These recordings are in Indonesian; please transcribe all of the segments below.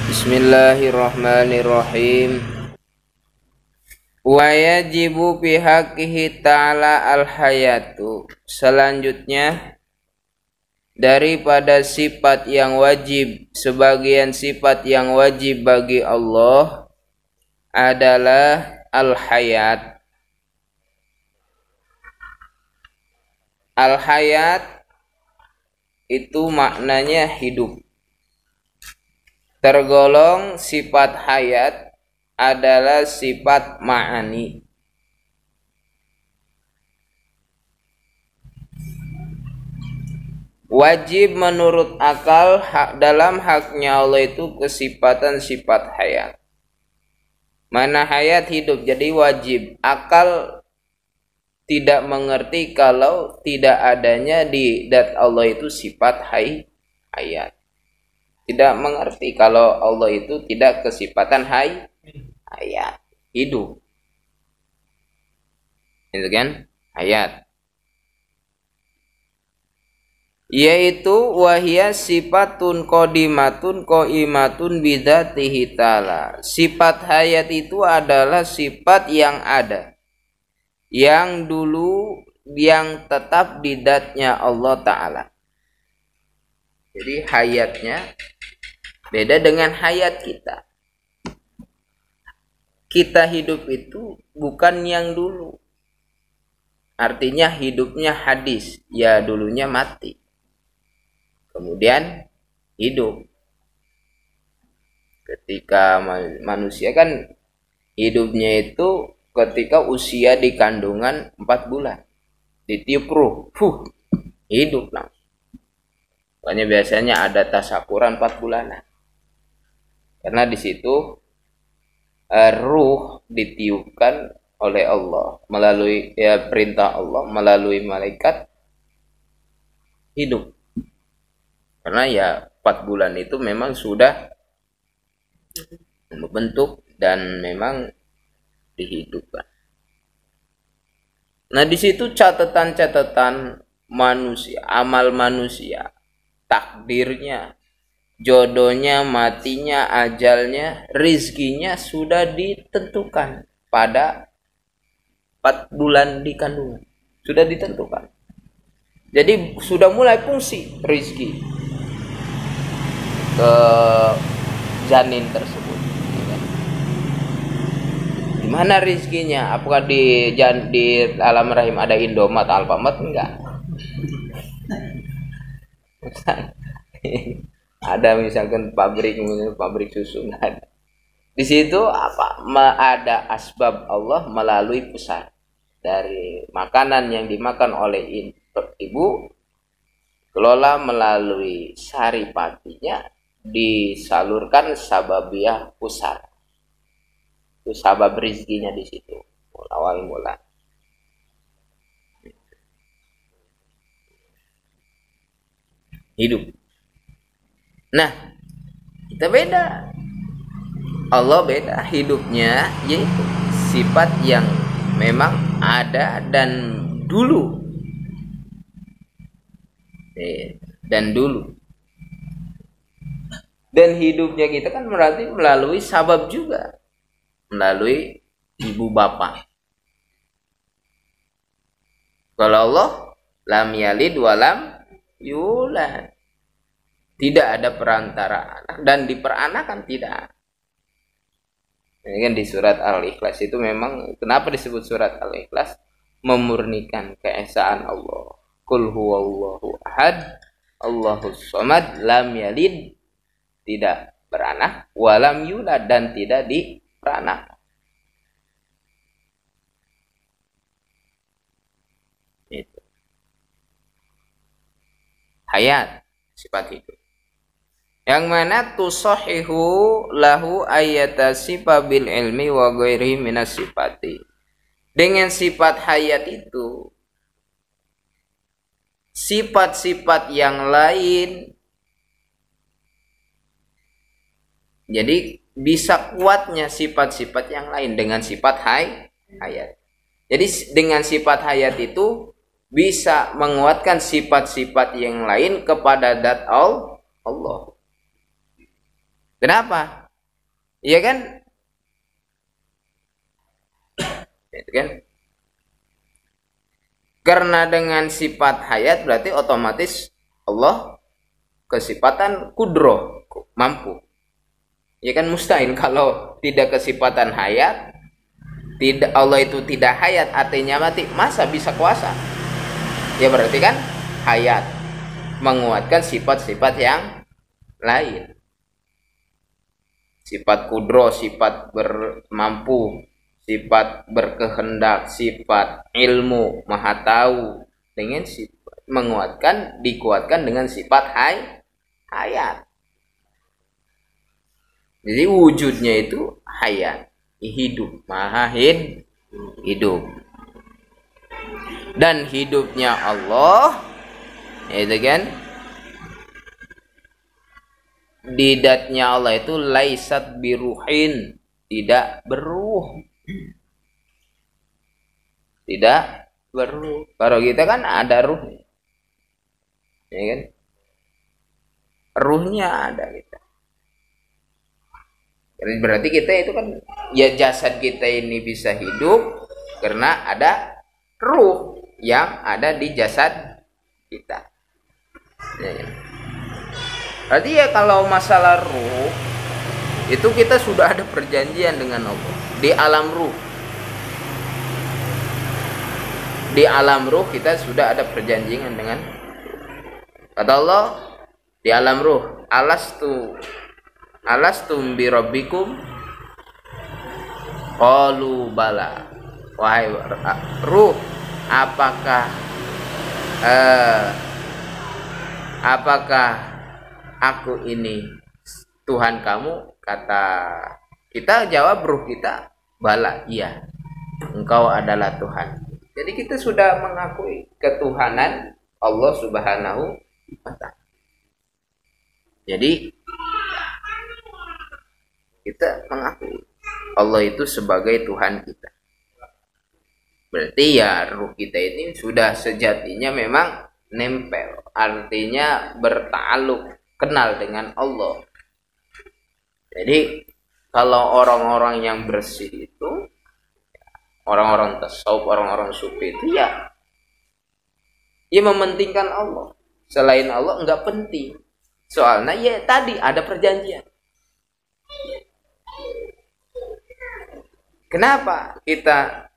Bismillahirrahmanirrahim. Wa yajibu fi haqqihi ta'ala al-hayatu. Selanjutnya daripada sifat yang wajib, sebagian sifat yang wajib bagi Allah adalah al-hayat. Al-hayat itu maknanya hidup. Tergolong sifat hayat adalah sifat ma'ani. Wajib menurut akal dalam haknya Allah itu kesifatan sifat hayat. Mana hayat hidup, jadi wajib. Akal tidak mengerti kalau tidak adanya di zat Allah itu sifat hayat. Tidak mengerti kalau Allah itu tidak kesifatan hayat, hidup. Itu kan? Hayat. Yaitu wahia sifatun qadimatun qaimatun bidzatihi ta'ala. Sifat hayat itu adalah sifat yang ada, yang dulu, yang tetap di dzatnya Allah Ta'ala. Jadi hayatnya beda dengan hayat kita. Kita hidup itu bukan yang dulu. Artinya hidupnya hadis, ya dulunya mati. Kemudian hidup. Ketika manusia kan hidupnya itu ketika usia di kandungan 4 bulan. Ditiup ruh, hidup langsung. Makanya biasanya ada tasyakuran 4 bulanan. Karena di situ ruh ditiupkan oleh Allah melalui perintah Allah melalui malaikat hidup. Karena ya 4 bulan itu memang sudah membentuk dan memang dihidupkan. Nah, di situ catatan-catatan manusia, amal manusia, takdirnya, jodohnya, matinya, ajalnya, rizkinya sudah ditentukan pada 4 bulan di kandungan. Sudah ditentukan. Jadi sudah mulai fungsi rizki ke janin tersebut. Di mana rizkinya? Apakah di alam rahim ada Indomaret, Alfamart? Enggak. Ada misalkan pabrik susu, nggak ada. Di situ ada asbab Allah melalui pusat dari makanan yang dimakan oleh ibu, kelola melalui saripatinya disalurkan sababiah pusat. Itu sabab rizkinya di situ. Awal mula. Hidup. Nah, kita beda. Allah beda hidupnya, yaitu sifat yang memang ada dan dulu. Dan hidupnya kita kan berarti melalui sabab juga. Melalui ibu bapak. Kalau Allah lam yalid walam yulad. Tidak ada perantara anak dan diperanakan tidak. Ini kan di surat Al-Ikhlas itu memang kenapa disebut surat Al-Ikhlas? Memurnikan keesaan Allah. Qul huwallahu ahad, Allahus samad, lam yalid, tidak beranak, walam yulad, dan tidak diperanak. Itu. Hayat, sifat hidup. Yang mana tusahihu lahu ayatasifa bil ilmi wa ghairihi minas sifati. Dengan sifat hayat itu, sifat-sifat yang lain, jadi bisa kuatnya sifat-sifat yang lain dengan sifat hayat. Jadi dengan sifat hayat itu bisa menguatkan sifat-sifat yang lain kepada zat Allah. Kenapa? Iya kan? Itu kan? Karena dengan sifat hayat berarti otomatis Allah kesifatan kudro, mampu. Ya kan mustahil kalau tidak kesifatan hayat, tidak, Allah itu tidak hayat artinya mati, masa bisa kuasa? Ya berarti kan hayat menguatkan sifat-sifat yang lain. Sifat kudro, sifat bermampu, sifat berkehendak, sifat ilmu, maha tahu, dengan sifat menguatkan, dikuatkan dengan sifat hayat. Jadi wujudnya itu hayat, hidup, maha hidup. Dan hidupnya Allah itu kan didatnya Allah itu laisat biruhin, tidak beruh. Tidak beruh. Kalau kita kan ada ruh. Ya kan? Ruhnya ada kita. Berarti kita itu kan ya jasad kita ini bisa hidup karena ada ruh yang ada di jasad kita. Ya, ya. Berarti ya kalau masalah ruh itu kita sudah ada perjanjian dengan Allah di alam ruh. Di alam ruh kita sudah ada perjanjian dengan, kata Allah di alam ruh, alastum bi rabbikum qalu bala. Wahai ruh, apakah aku ini Tuhan kamu? Kata kita, jawab ruh kita, bala, iya, engkau adalah Tuhan. Jadi kita sudah mengakui ketuhanan Allah Subhanahu wa ta'ala. Jadi kita mengakui Allah itu sebagai Tuhan kita. Berarti ya ruh kita ini sudah sejatinya memang nempel, artinya bertaluk, kenal dengan Allah. Jadi kalau orang-orang yang bersih itu, orang-orang tasawuf, orang-orang sufi itu ya mementingkan Allah. Selain Allah enggak penting. Soalnya ya tadi ada perjanjian. Kenapa kita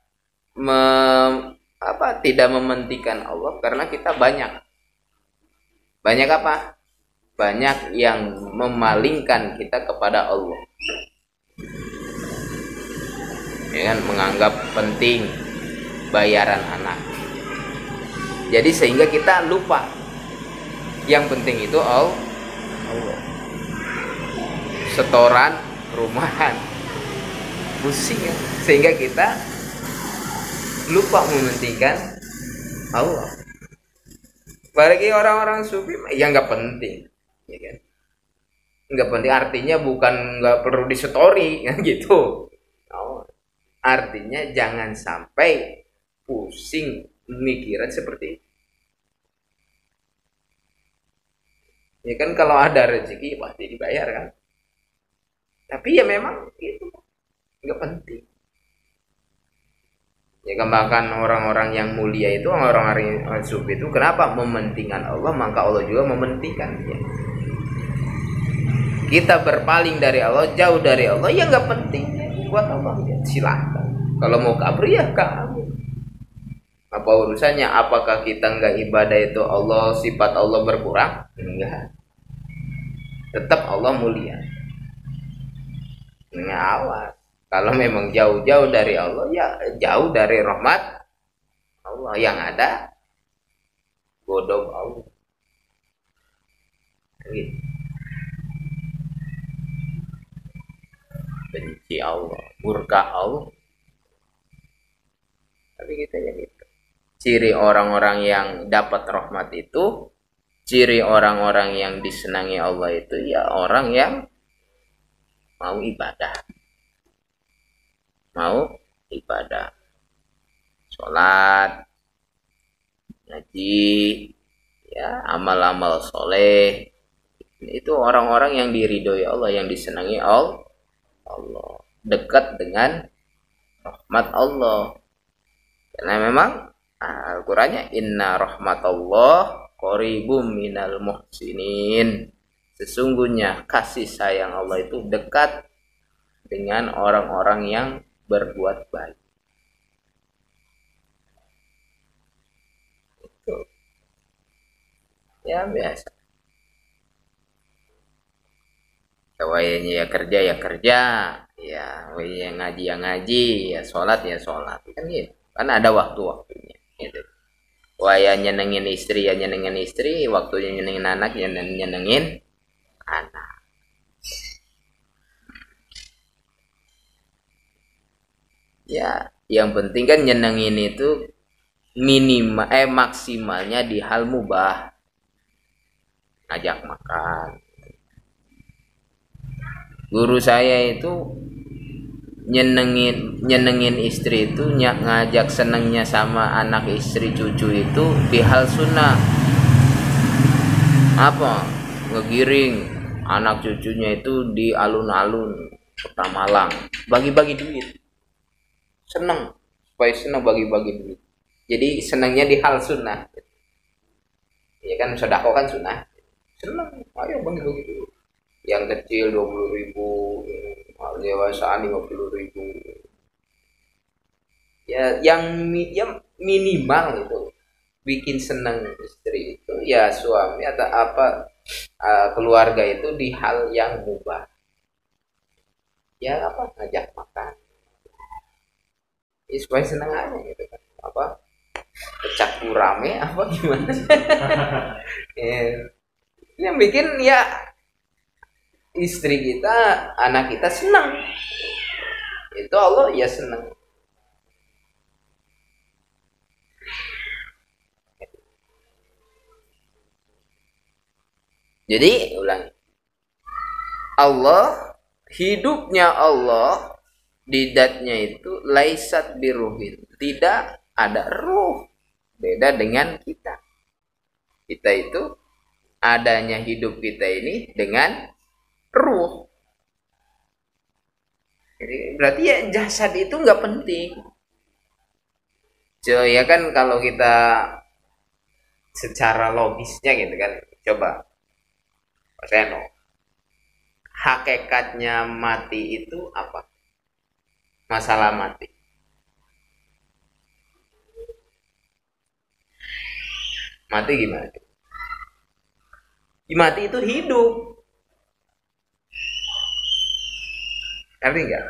tidak mementingkan Allah? Karena kita banyak apa? Banyak yang memalingkan kita kepada Allah. Ya kan, menganggap penting bayaran anak. Jadi sehingga kita lupa yang penting itu Allah. Setoran rumahan, pusing ya. Sehingga kita lupa mementingkan Allah. Bagi orang-orang sufi ya nggak penting, ya kan? Nggak penting artinya bukan nggak perlu disetori kan gitu. Artinya jangan sampai pusing mikiran seperti itu. Ya kan kalau ada rezeki pasti dibayar kan. Tapi ya memang itu nggak penting. Ya bahkan orang-orang yang mulia itu, orang-orang yang sufi itu kenapa mementingkan Allah, maka Allah juga mementingkan dia. Kita berpaling dari Allah, jauh dari Allah, ya nggak penting buat Allah, ya silahkan. Kalau mau kabur ya kabur. Apa urusannya? Apakah kita nggak ibadah itu Allah, sifat Allah berkurang? Enggak. Tetap Allah mulia. Awas. Kalau memang jauh-jauh dari Allah, ya jauh dari rahmat Allah. Yang ada godok Allah. Gitu. Benci Allah, murka Allah. Tapi kita ya gitu. Ciri orang-orang yang dapat rahmat itu, ciri orang-orang yang disenangi Allah itu ya orang yang mau ibadah. Mau ibadah, sholat, ngaji, ya amal-amal soleh, Itu orang-orang yang diridhoi Allah, yang disenangi Allah, dekat dengan rahmat Allah. Karena memang Al-Qur'annya inna rahmatullah qaribum minal muhsinin. Sesungguhnya kasih sayang Allah itu dekat dengan orang-orang yang berbuat baik. Itu. Ya biasa. Wayanya ya kerja, ya wayanya ngaji ya sholat kan gitu. Kan ada waktu-waktunya gitu. Wayanya nyenengin istri ya nyenengin istri, waktunya nyenengin anak ya nyenengin anak. Ya, yang penting kan nyenengin itu maksimalnya di hal mubah. Ajak makan. Guru saya itu nyenengin istri itu ngajak senengnya sama anak istri cucu itu di hal sunnah. Apa? Ngegiring anak cucunya itu di alun-alun Kota Malang, bagi-bagi duit. Seneng, supaya seneng bagi-bagi duit. Jadi senengnya di hal sunnah. Ya kan sedekah kan sunnah. Seneng, ayo bagi-bagi duit. Yang kecil 20.000, dewasaan 50.000. Ya yang minimal itu bikin senang istri itu ya suami atau keluarga itu di hal yang mubah. Ya ngajak makan. Ya, supaya senang aja gitu kan. Pecah rame gimana? Yang bikin ya istri kita, anak kita senang. Itu Allah ya senang. Jadi ulangi. Allah, hidupnya Allah di zatnya itu laisat biruhin. Tidak ada ruh. Beda dengan kita. Kita itu adanya hidup kita ini dengan ruh. Jadi berarti ya jasad itu nggak penting. Ya kan kalau kita secara logisnya gitu kan, coba Mas Eno, hakikatnya mati itu apa? Masalah mati. Mati gimana? Mati itu hidup. Ngerti nggak?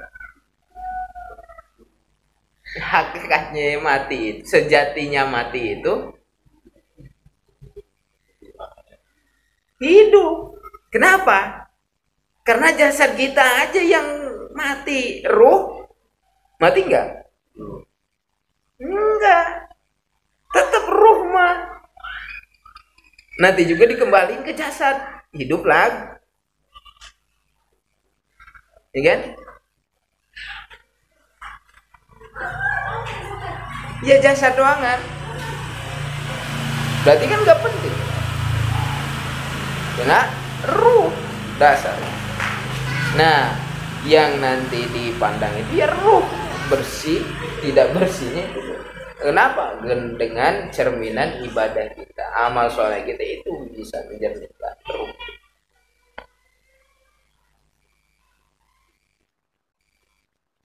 Hakikatnya mati itu, sejatinya mati itu hidup. Kenapa? Karena jasad kita aja yang mati. Ruh mati nggak? Enggak. Tetap ruh mah. Nanti juga dikembaliin ke jasad. Hidup lagi. Ya kan? Ya jasad doangan. Berarti kan nggak penting. Karena ruh dasar. Nah, yang nanti dipandang itu ya ruh, bersih, tidak bersihnya itu. Kenapa? Dengan cerminan ibadah kita, amal soleh kita itu bisa mencerminkan ruh.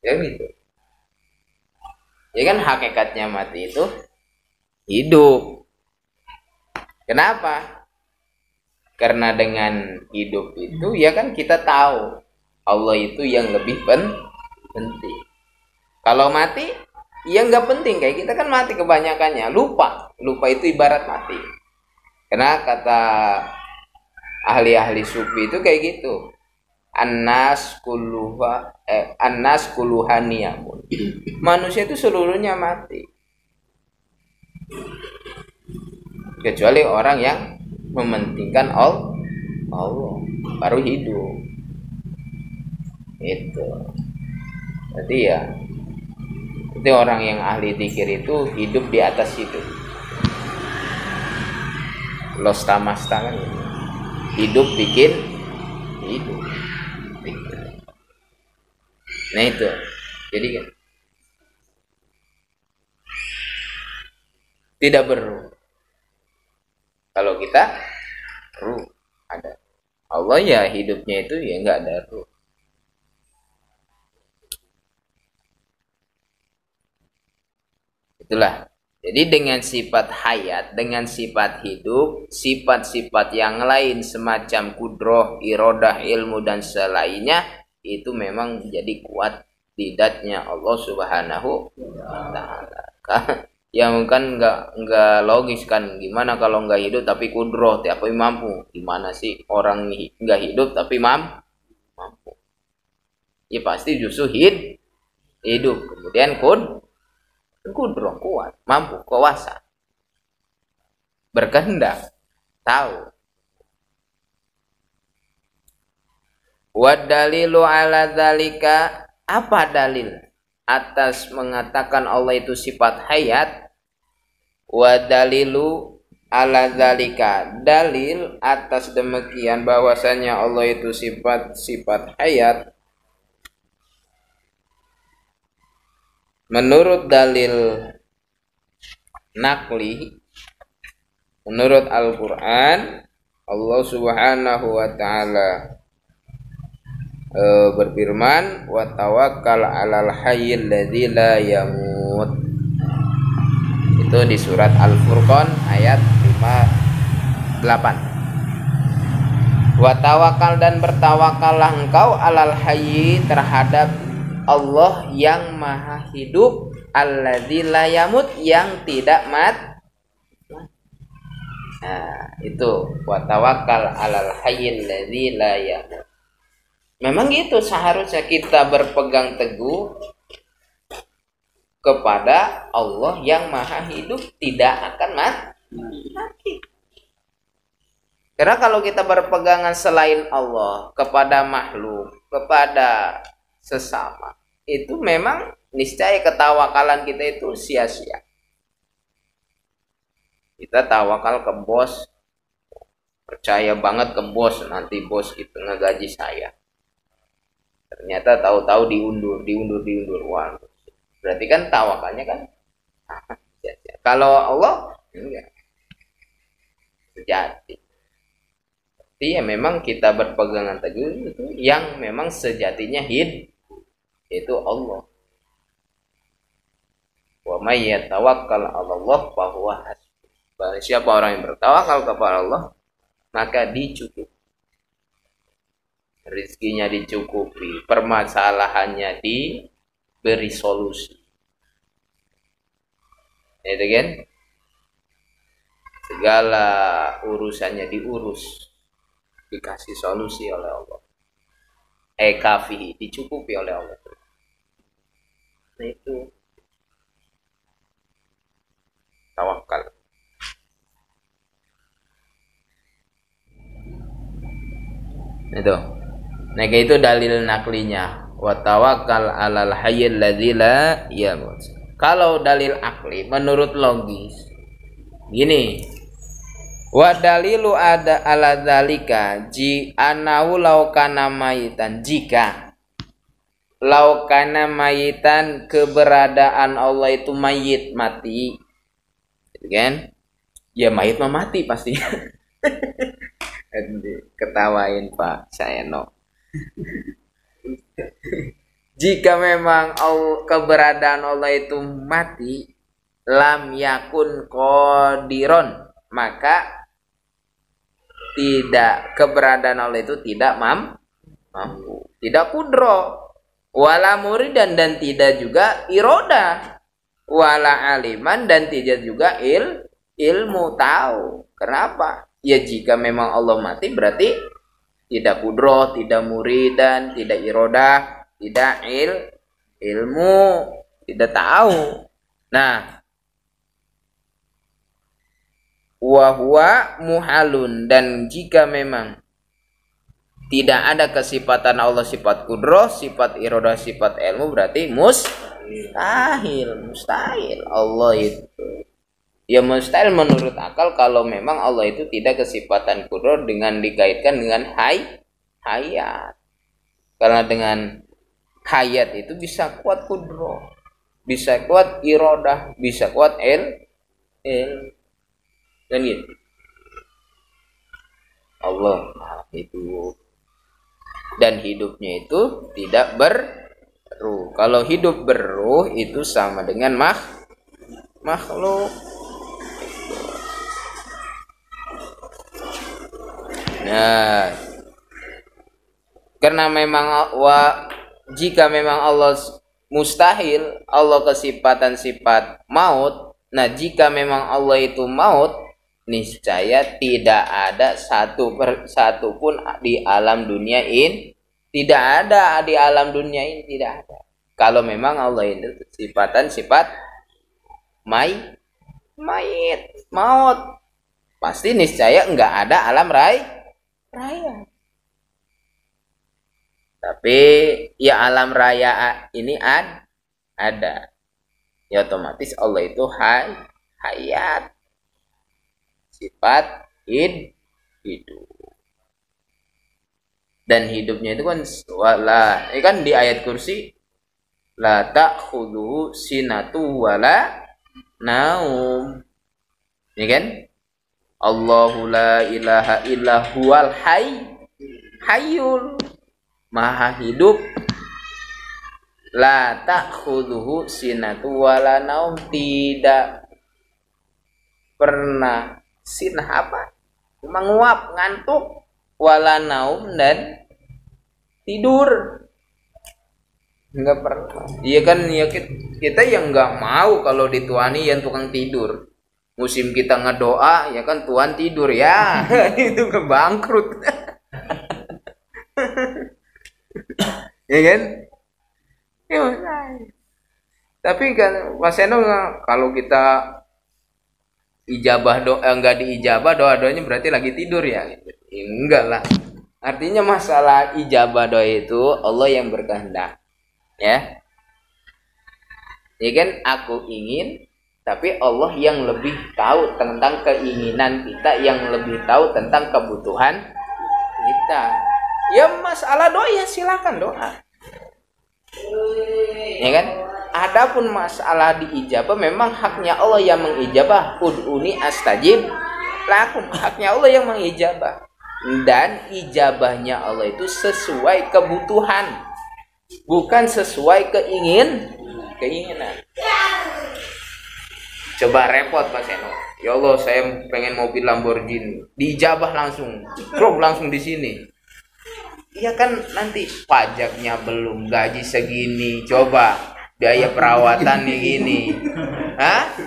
Ya gitu. Ya kan hakikatnya mati itu hidup. Kenapa? Karena dengan hidup itu ya kan kita tahu Allah itu yang lebih penting. Kalau mati ya nggak penting, kayak kita kan mati kebanyakannya lupa itu ibarat mati. Karena kata ahli-ahli sufi itu kayak gitu. Annas kuluhaniyamun. Manusia itu seluruhnya mati. Kecuali orang yang mementingkan Allah baru hidup. Itu. Jadi ya itu orang yang ahli dzikir itu hidup di atas hidup. Lostamasta kan gitu. hidup bikin hidup. Nah itu. Jadi kan tidak berruh. Kalau kita ruh ada. Allah ya hidupnya itu ya enggak ada ruh. Itulah. Jadi dengan sifat hayat, dengan sifat hidup, sifat-sifat yang lain semacam kudroh, irodah, ilmu dan selainnya itu memang menjadi kuat di zatnya Allah Subhanahu wa taala. Ya kan enggak logis kan, gimana kalau enggak hidup tapi kudroh tapi mampu? Gimana sih orang enggak hidup tapi mampu? Ya pasti justru hidup. Kemudian kudroh kuat, mampu, kuasa, berkehendak, tahu. Wad dalilu ala dzalika, apa dalil atas mengatakan Allah itu sifat hayat? Wad dalilu ala dzalika, dalil atas demikian bahwasanya Allah itu sifat hayat. Menurut dalil nakli, menurut Al-Quran, Allah Subhanahu wa ta'ala berfirman, wa tawakkal 'alal hayyil ladzi la yamut. Itu di surat Al-Furqan ayat 58. Wa tawakkal, dan bertawakallah engkau, 'alal hayyi, terhadap Allah yang maha hidup, alladzi la yamut, yang tidak mati. Nah, itu wa tawakkal 'alal hayyil ladzi la yamut. Memang gitu seharusnya kita berpegang teguh kepada Allah yang maha hidup, tidak akan mati. Karena kalau kita berpegangan selain Allah kepada makhluk, kepada sesama, itu memang niscaya ketawakalan kita itu sia-sia. Kita tawakal ke bos, percaya banget ke bos, nanti bos itu ngegaji saya. Ternyata tahu-tahu diundur. Wah, berarti kan tawakalnya kan sia-sia. Kalau Allah enggak sejati. Jadi ya memang kita berpegangan teguh itu yang memang sejatinya hidup, yaitu Allah. Wa may yatawakkal 'ala Allah fa huwa hasbuh. Barang siapa orang yang bertawakal kepada Allah, maka dicukupi. Rizkinya dicukupi, permasalahannya diberi solusi. Itu kan? Segala urusannya diurus, dikasih solusi oleh Allah. Kafihi, dicukupi oleh Allah. Nah itu tawakal. Itu. Nah itu dalil naklinya. Wa tawakkal 'alal hayyil ladzi la yamut. Kalau dalil akli menurut logis gini. Wa dalilu ada ala dzalika ji anau laukana mayitan, jika laukana mayitan, keberadaan Allah itu mayit, mati, kan? Ya mayit mah mati pasti. Ketawain Pak Sayano. Jika memang keberadaan Allah itu mati, lam yakun qadiron, maka tidak, keberadaan Allah itu tidak mampu, tidak kudro, wala muridan, dan tidak juga iroda, wala aliman, dan tidak juga ilmu tahu. Kenapa? Ya jika memang Allah mati berarti tidak kudro, tidak muridan, tidak iroda, tidak ilmu, tidak tahu. Nah, wa huwa muhalun, dan jika memang tidak ada kesifatan Allah, sifat kudro, sifat iroda, sifat ilmu, berarti mustahil Allah itu Ya mustahil menurut akal kalau memang Allah itu tidak kesifatan kudro dengan dikaitkan dengan hayat. Karena dengan hayat itu bisa kuat kudro, bisa kuat irodah, bisa kuat dan gitu. Allah itu dan hidupnya itu tidak berruh. Kalau hidup berruh itu sama dengan makhluk. Nah, karena memang jika memang Allah mustahil, Allah kesifatan sifat maut. Nah, jika memang Allah itu maut, niscaya tidak ada satu pun di alam dunia ini, tidak ada di alam dunia ini, tidak ada. Kalau memang Allah itu sifatan sifat maut, pasti niscaya enggak ada alam raya. Tapi ya alam raya ini ada. Ya otomatis Allah itu hayat. Sifat hidup. Dan hidupnya itu kan ini kan di ayat kursi la ta'khudhu sinatu wala naum. Ini kan? Allahu la ilaha illa huwal hayyul maha hidup, la ta'khudhuhu sinatu wala naum, tidak pernah sinah apa? Menguap, ngantuk, wala naum dan tidur. Enggak pernah. Iya kan, ya kita yang enggak mau kalau dituani yang tukang tidur. Musim kita ngedoa ya kan Tuhan tidur ya. Itu kebangkrut. Ya kan? Ya, tapi kan Mas Eno kalau kita ijabah doa enggak diijabah doanya berarti lagi tidur ya? Enggak lah. Artinya masalah ijabah doa itu Allah yang berkehendak. Ya. Ya kan aku ingin, tapi Allah yang lebih tahu tentang keinginan kita, yang lebih tahu tentang kebutuhan kita. Ya masalah doa ya silakan doa. Ya kan? Adapun masalah diijabah memang haknya Allah yang mengijabah. Ud'uni astajib lakum. Haknya Allah yang mengijabah. Dan ijabahnya Allah itu sesuai kebutuhan, bukan sesuai keinginan. Coba repot Pak Seno. Ya Allah, saya pengen mobil Lamborghini. Diijabah langsung. Langsung di sini. Iya kan nanti pajaknya belum, gaji segini, coba biaya perawatannya gini. Hah?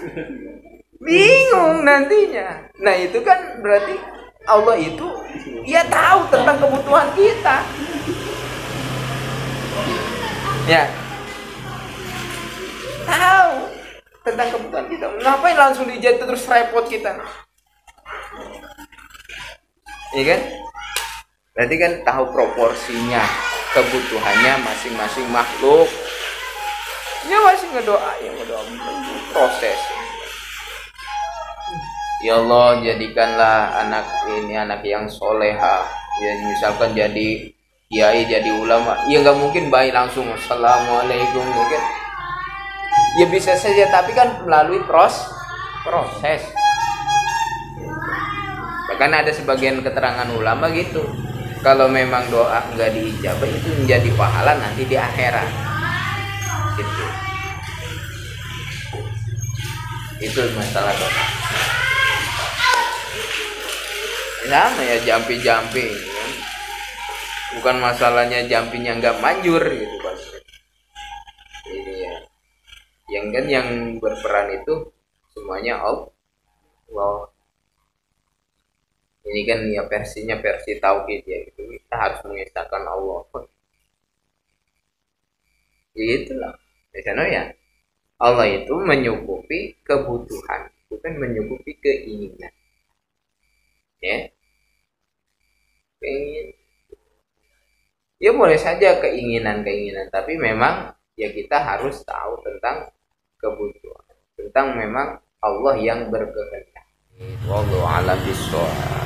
Bingung nantinya. Nah, itu kan berarti Allah itu ya tahu tentang kebutuhan kita. Ya. Tahu tentang kebutuhan kita. Ngapain langsung dijatuh terus repot kita? Iya kan? Berarti kan tahu proporsinya kebutuhannya masing-masing makhluk. Dia masih ngedoa proses. Ya Allah, jadikanlah anak ini anak yang soleha. Ya misalkan jadi kiai, jadi ulama. Ya nggak mungkin bayi langsung assalamualaikum gitu. Ya bisa saja, tapi kan melalui proses. Bahkan ada sebagian keterangan ulama gitu. Kalau memang doa nggak diijabah itu menjadi pahala nanti di akhirat. Gitu. Itu masalah doa. Sama ya jampi-jampi. Bukan masalahnya jampinya nggak manjur gitu Pak. Ini ya. Yang kan yang berperan itu semuanya Allah. Ini kan ya versinya versi tauhid ya gitu. Kita harus mengisahkan Allah. Itulah. Misalnya ya Allah itu menyukupi kebutuhan, bukan menyukupi keinginan. Ya. Keinginan. Ya boleh saja keinginan, tapi memang ya kita harus tahu tentang kebutuhan, tentang memang Allah yang berkehendak. Wallahu a'lam bishawab.